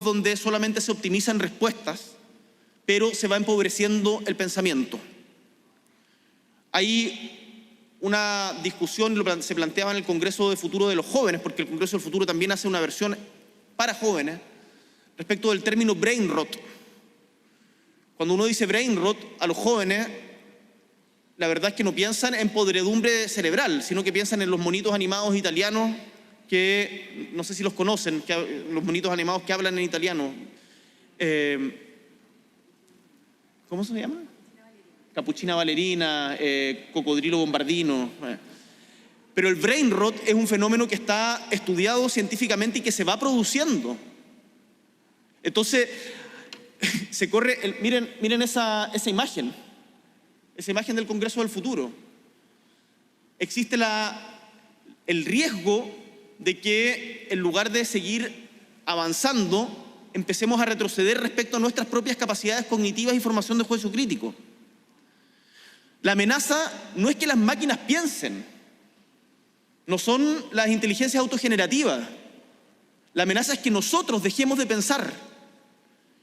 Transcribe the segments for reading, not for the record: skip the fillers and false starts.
donde solamente se optimizan respuestas, pero se va empobreciendo el pensamiento. Hay una discusión, se planteaba en el Congreso de Futuro de los Jóvenes, porque el Congreso del Futuro también hace una versión para jóvenes, respecto del término brain rot. Cuando uno dice brain rot, a los jóvenes, la verdad es que no piensan en podredumbre cerebral, sino que piensan en los monitos animados italianos que, no sé si los conocen, los monitos animados que hablan en italiano. ¿Cómo se llama? Capuchina Ballerina, Cocodrilo Bombardino. Pero el brain rot es un fenómeno que está estudiado científicamente y que se va produciendo. Entonces, se corre, miren esa imagen del Congreso del Futuro. Existe el riesgo de que en lugar de seguir avanzando, empecemos a retroceder respecto a nuestras propias capacidades cognitivas y formación de juicio crítico. La amenaza no es que las máquinas piensen, no son las inteligencias autogenerativas. La amenaza es que nosotros dejemos de pensar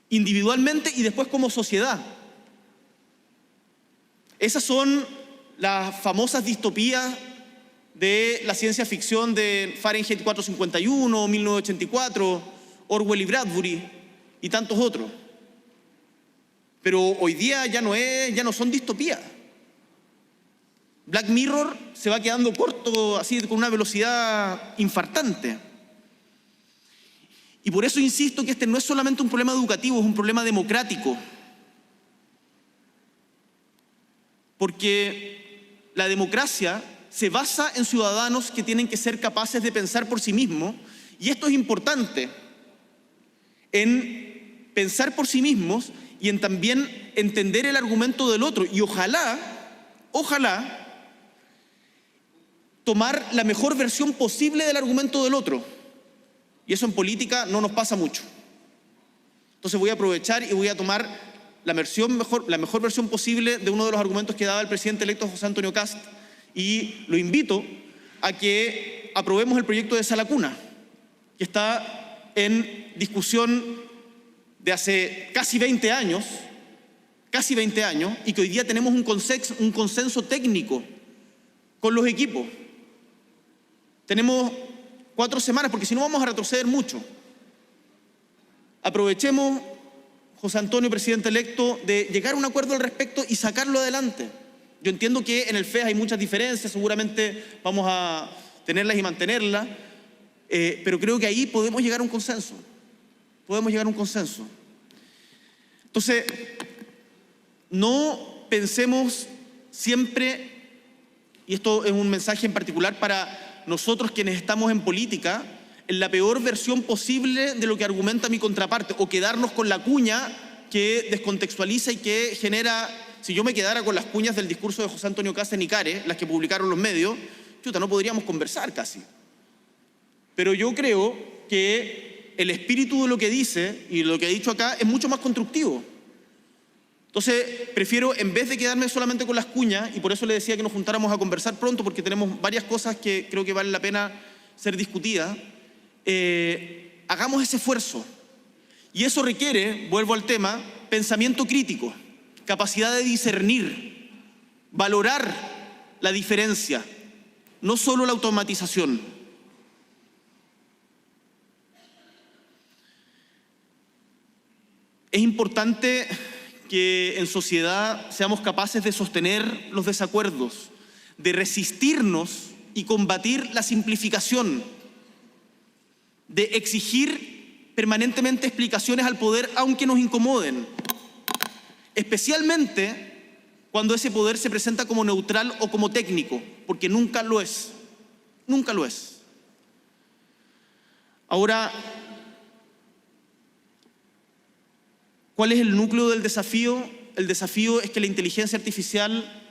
individualmente y después como sociedad. Esas son las famosas distopías de la ciencia ficción de Fahrenheit 451, 1984, Orwell y Bradbury y tantos otros. Pero hoy día ya no son distopías. Black Mirror se va quedando corto, así con una velocidad infartante. Y por eso insisto que este no es solamente un problema educativo, es un problema democrático. Porque la democracia se basa en ciudadanos que tienen que ser capaces de pensar por sí mismos, y esto es importante, en pensar por sí mismos y en también entender el argumento del otro, y ojalá tomar la mejor versión posible del argumento del otro. Y eso en política no nos pasa mucho. Entonces voy a aprovechar y voy a tomar la mejor versión posible de uno de los argumentos que daba el presidente electo José Antonio Kast, y lo invito a que aprobemos el proyecto de Sala Cuna, que está en discusión de hace casi 20 años, y que hoy día tenemos un consenso técnico con los equipos. Tenemos 4 semanas, porque si no vamos a retroceder mucho. Aprovechemos, José Antonio, presidente electo, de llegar a un acuerdo al respecto y sacarlo adelante. Yo entiendo que en el FES hay muchas diferencias, seguramente vamos a tenerlas y mantenerlas, pero creo que ahí podemos llegar a un consenso. Entonces, no pensemos siempre, y esto es un mensaje en particular para nosotros quienes estamos en política, en la peor versión posible de lo que argumenta mi contraparte, o quedarnos con la cuña que descontextualiza y que genera. Si yo me quedara con las cuñas del discurso de José Antonio Kast en Icare, las que publicaron los medios, no podríamos conversar casi. Pero yo creo que el espíritu de lo que dice y lo que he dicho acá es mucho más constructivo. Entonces, prefiero, en vez de quedarme solamente con las cuñas, y por eso le decía que nos juntáramos a conversar pronto, porque tenemos varias cosas que creo que valen la pena ser discutidas, hagamos ese esfuerzo. Y eso requiere, vuelvo al tema, pensamiento crítico, capacidad de discernir, valorar la diferencia, no solo la automatización. Es importante que en sociedad seamos capaces de sostener los desacuerdos, de resistirnos y combatir la simplificación, de exigir permanentemente explicaciones al poder aunque nos incomoden, especialmente cuando ese poder se presenta como neutral o como técnico, porque nunca lo es. Ahora, ¿cuál es el núcleo del desafío? El desafío es que la inteligencia artificial